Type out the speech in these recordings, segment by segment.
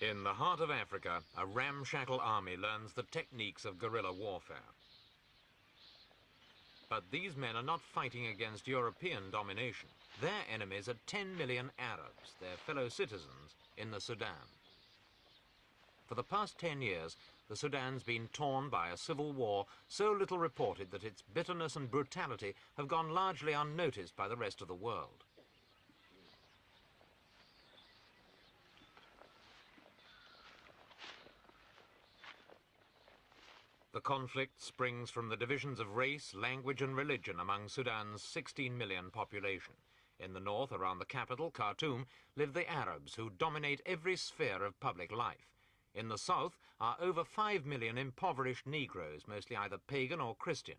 In the heart of Africa, a ramshackle army learns the techniques of guerrilla warfare. But these men are not fighting against European domination. Their enemies are 10 million Arabs, their fellow citizens, in the Sudan. For the past 10 years, the Sudan's been torn by a civil war so little reported that its bitterness and brutality have gone largely unnoticed by the rest of the world. The conflict springs from the divisions of race, language and religion among Sudan's 16 million population. In the north, around the capital, Khartoum, live the Arabs who dominate every sphere of public life. In the south are over 5 million impoverished Negroes, mostly either pagan or Christian.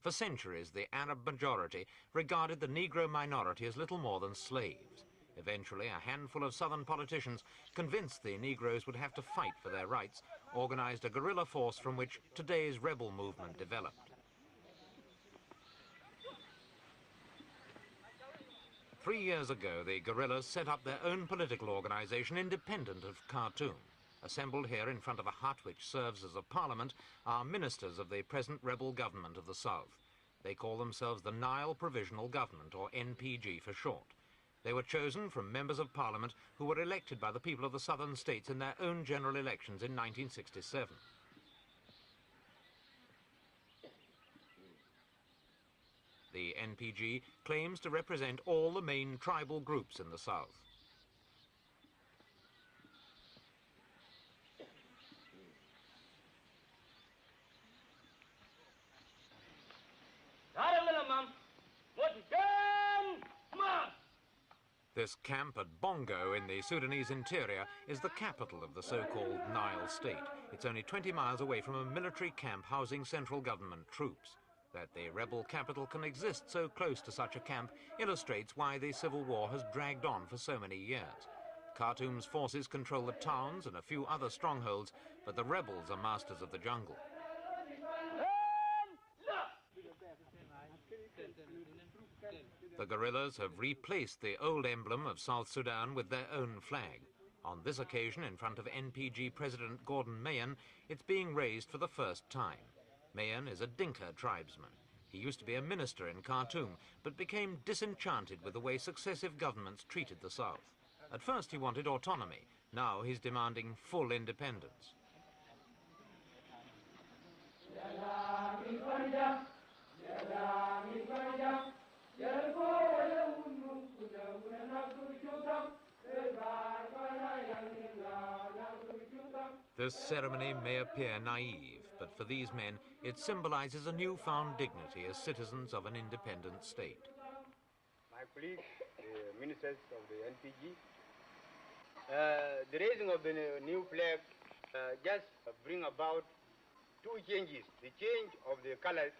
For centuries, the Arab majority regarded the Negro minority as little more than slaves. Eventually, a handful of southern politicians, convinced the Negroes would have to fight for their rights, organized a guerrilla force from which today's rebel movement developed. 3 years ago, the guerrillas set up their own political organization independent of Khartoum. Assembled here in front of a hut which serves as a parliament are ministers of the present rebel government of the south. They call themselves the Nile Provisional Government, or NPG for short. They were chosen from members of parliament who were elected by the people of the southern states in their own general elections in 1967. The NPG claims to represent all the main tribal groups in the south. This camp at Bongo in the Sudanese interior is the capital of the so-called Nile state. It's only 20 miles away from a military camp housing central government troops. That the rebel capital can exist so close to such a camp illustrates why the civil war has dragged on for so many years. Khartoum's forces control the towns and a few other strongholds, but the rebels are masters of the jungle. The guerrillas have replaced the old emblem of South Sudan with their own flag. On this occasion, in front of NPG President Gordon Mayen, it's being raised for the first time. Mayen is a Dinka tribesman. He used to be a minister in Khartoum, but became disenchanted with the way successive governments treated the South. At first he wanted autonomy. Now he's demanding full independence. This ceremony may appear naive, but for these men it symbolizes a newfound dignity as citizens of an independent state. My colleagues, the ministers of the NPG, the raising of the new flag just bring about two changes, the change of the colors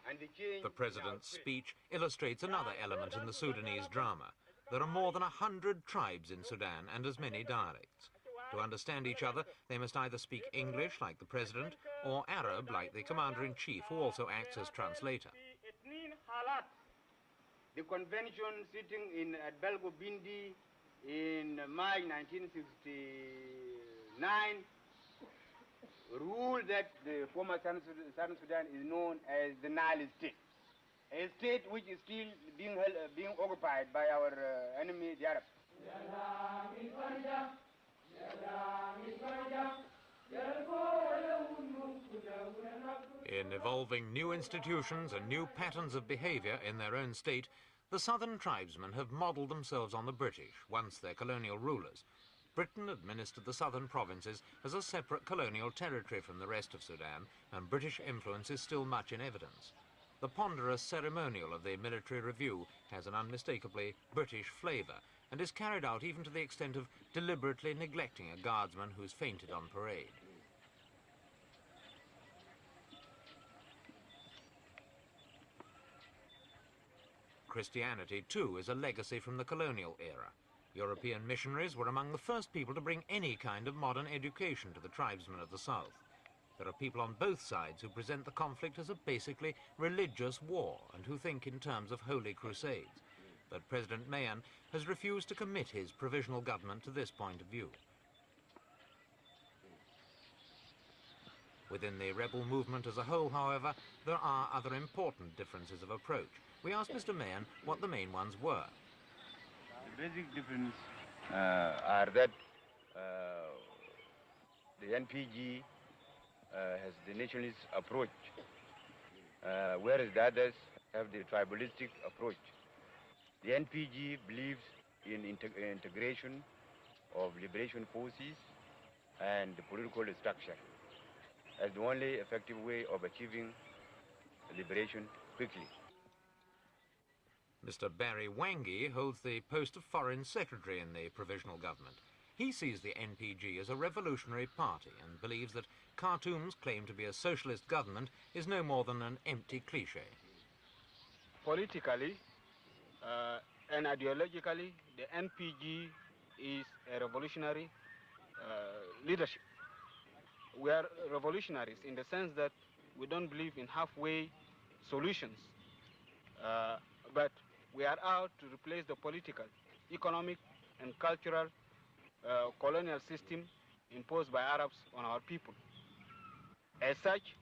and the change... The president's speech illustrates another element in the Sudanese drama. There are more than 100 tribes in Sudan and as many dialects. To understand each other, they must either speak English, like the president, or Arab, like the commander-in-chief, who also acts as translator. The convention sitting in at Belgo Bindi in May 1969 ruled that the former Southern Sudan is known as the Nile state, a state which is still being occupied by our enemy, the Arabs. In evolving new institutions and new patterns of behavior in their own state, the southern tribesmen have modelled themselves on the British, once their colonial rulers. Britain administered the southern provinces as a separate colonial territory from the rest of Sudan, and British influence is still much in evidence. The ponderous ceremonial of the military review has an unmistakably British flavour and is carried out even to the extent of deliberately neglecting a guardsman who's fainted on parade. Christianity, too, is a legacy from the colonial era. European missionaries were among the first people to bring any kind of modern education to the tribesmen of the South. There are people on both sides who present the conflict as a basically religious war and who think in terms of holy crusades. But President Mayen has refused to commit his provisional government to this point of view. Within the rebel movement as a whole, however, there are other important differences of approach. We asked Mr. Mahan what the main ones were. The basic difference are that the NPG has the nationalist approach, whereas the others have the tribalistic approach. The NPG believes in integration of liberation forces and the political structure as the only effective way of achieving liberation quickly. Mr. Barry Wangi holds the post of Foreign Secretary in the Provisional Government. He sees the NPG as a revolutionary party and believes that Khartoum's claim to be a socialist government is no more than an empty cliché. Politically and ideologically, the NPG is a revolutionary leadership. We are revolutionaries in the sense that we don't believe in halfway solutions, but we are out to replace the political, economic, and cultural colonial system imposed by Arabs on our people. As such,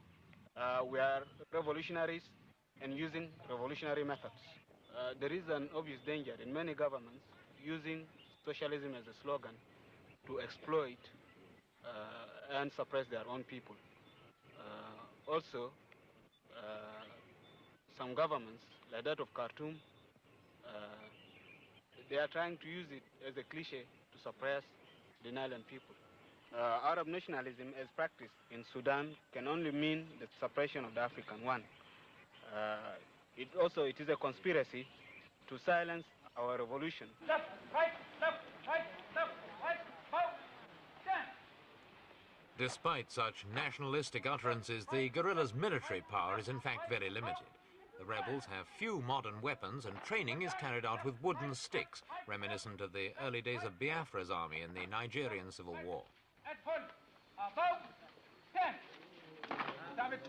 we are revolutionaries and using revolutionary methods. There is an obvious danger in many governments using socialism as a slogan to exploit and suppress their own people. Also, some governments, like that of Khartoum, they are trying to use it as a cliche to suppress the Nilan people. Arab nationalism as practiced in Sudan can only mean the suppression of the African one. It is a conspiracy to silence our revolution. Left, right, left, right, left, right, forward, stand. Despite such nationalistic utterances, the guerrillas' military power is in fact very limited. The rebels have few modern weapons and training is carried out with wooden sticks, reminiscent of the early days of Biafra's army in the Nigerian Civil War. At full, above, stand. Stop it.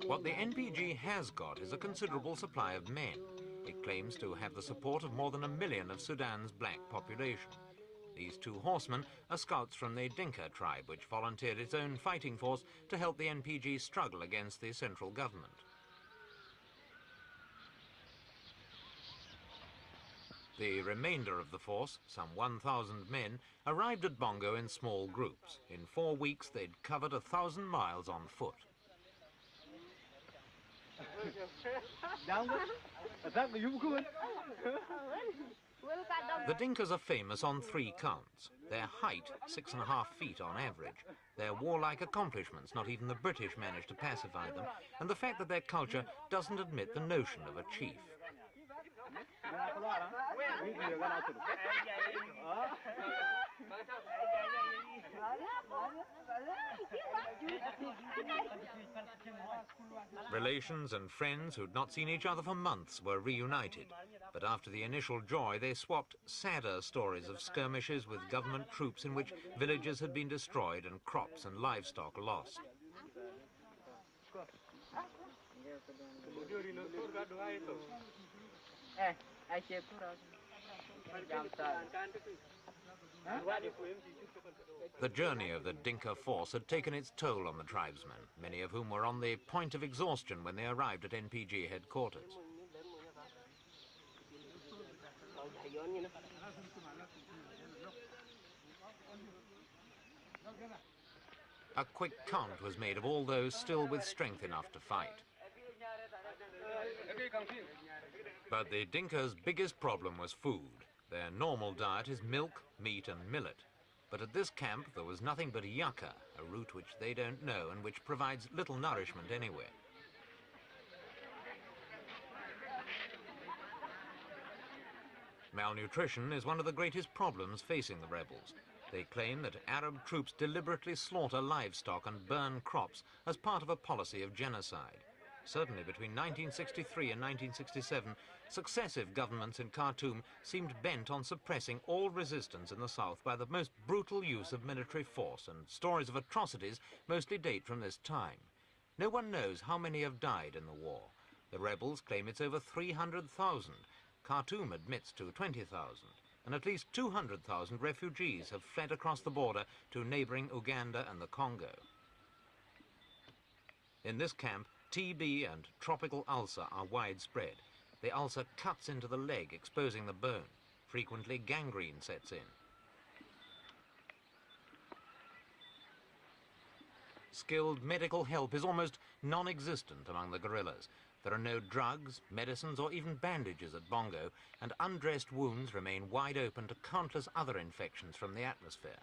What the NPG has got is a considerable supply of men. It claims to have the support of more than 1 million of Sudan's black population. These two horsemen are scouts from the Dinka tribe, which volunteered its own fighting force to help the NPG struggle against the central government. The remainder of the force, some 1,000 men, arrived at Bongo in small groups. In 4 weeks, they'd covered 1,000 miles on foot. The Dinkas are famous on 3 counts. Their height, 6.5 feet on average, their warlike accomplishments, not even the British managed to pacify them, and the fact that their culture doesn't admit the notion of a chief. Relations and friends who'd not seen each other for months were reunited, but after the initial joy they swapped sadder stories of skirmishes with government troops in which villages had been destroyed and crops and livestock lost. The journey of the Dinka force had taken its toll on the tribesmen, many of whom were on the point of exhaustion when they arrived at NPG headquarters. A quick count was made of all those still with strength enough to fight. But the Dinkas' biggest problem was food. Their normal diet is milk, meat and millet. But at this camp there was nothing but yucca, a root which they don't know and which provides little nourishment anywhere. Malnutrition is one of the greatest problems facing the rebels. They claim that Arab troops deliberately slaughter livestock and burn crops as part of a policy of genocide. Certainly between 1963 and 1967, successive governments in Khartoum seemed bent on suppressing all resistance in the south by the most brutal use of military force, and stories of atrocities mostly date from this time. No one knows how many have died in the war. The rebels claim it's over 300,000. Khartoum admits to 20,000. And at least 200,000 refugees have fled across the border to neighbouring Uganda and the Congo. In this camp, TB and tropical ulcer are widespread. The ulcer cuts into the leg, exposing the bone. Frequently, gangrene sets in. Skilled medical help is almost non-existent among the guerrillas. There are no drugs, medicines, or even bandages at Bongo, and undressed wounds remain wide open to countless other infections from the atmosphere.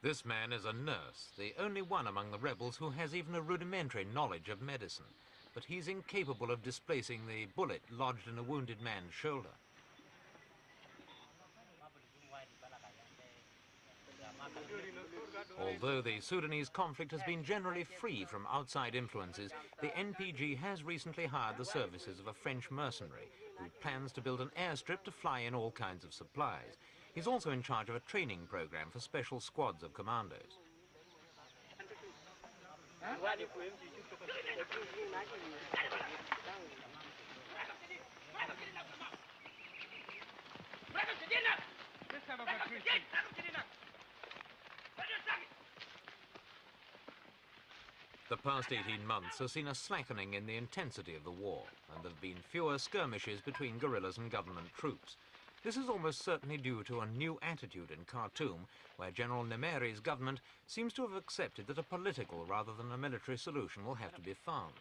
This man is a nurse, the only one among the rebels who has even a rudimentary knowledge of medicine. But he's incapable of displacing the bullet lodged in a wounded man's shoulder. Although the Sudanese conflict has been generally free from outside influences, the NPG has recently hired the services of a French mercenary who plans to build an airstrip to fly in all kinds of supplies. He's also in charge of a training program for special squads of commandos. The past 18 months has seen a slackening in the intensity of the war, and there have been fewer skirmishes between guerrillas and government troops. This is almost certainly due to a new attitude in Khartoum, where General Nemeri's government seems to have accepted that a political rather than a military solution will have to be found.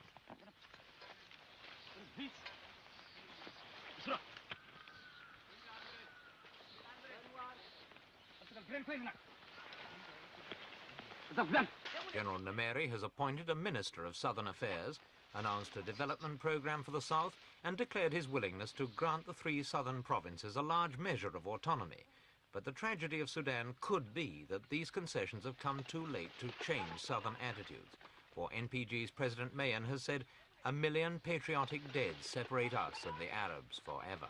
General Nemeri has appointed a Minister of Southern Affairs, announced a development program for the South, and declared his willingness to grant the 3 southern provinces a large measure of autonomy. But the tragedy of Sudan could be that these concessions have come too late to change southern attitudes. For NPG's President Mayen has said, 1 million patriotic dead separate us and the Arabs forever.